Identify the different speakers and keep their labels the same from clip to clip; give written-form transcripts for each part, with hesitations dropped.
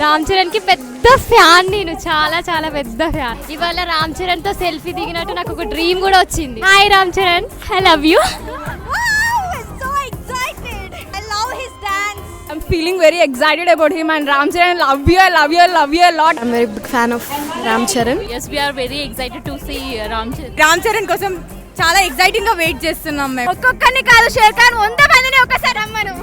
Speaker 1: రామ్ చరణ్ కి పెద్ద ఫ్యాన్ నేను, చాలా చాలా పెద్ద ఫ్యాన్. ఇవాళ రామ్ చరణ్ తో సెల్ఫీ దిగినట్టు నాకు ఒక డ్రీమ్ కూడా వచ్చింది. Hi Ram Charan, I love you.
Speaker 2: I'm feeling very excited about him and Ram Charan. Love you, I love you, I love you a lot.
Speaker 3: I'm very big fan of Ram Charan.
Speaker 1: Yes, we are very excited to see Ram Charan.
Speaker 2: Ram Charan కోసం చాలా exciting గా wait చేస్తున్నాం మేము. ఒక్కొక్కరిని కాదు share Khan 100 మందిని ఒకసారి రమ్మను.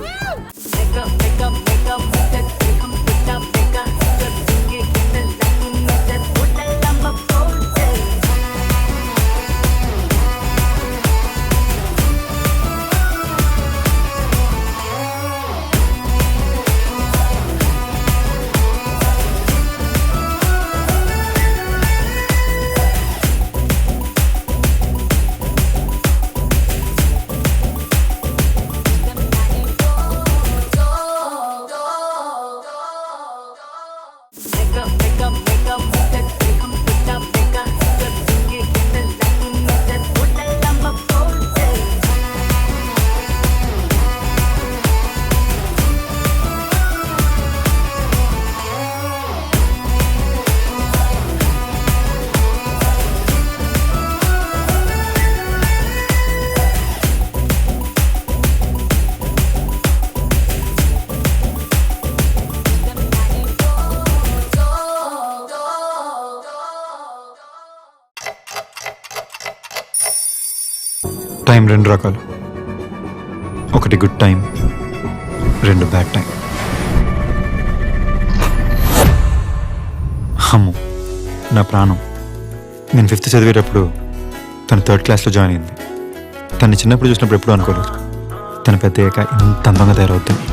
Speaker 4: టైం రెండు రకాలు, ఒకటి గుడ్ టైం, రెండు బ్యాడ్ టైం. అమ్ము నా ప్రాణం. నేను 5th చదివేటప్పుడు తను 3rd క్లాస్లో జాయిన్ అయింది. తను చిన్నప్పుడు చూసినప్పుడు ఎప్పుడూ అనుకోలేదు తను పెద్ద అయ్యాక ఇంత అందంగా తయారవుతుంది.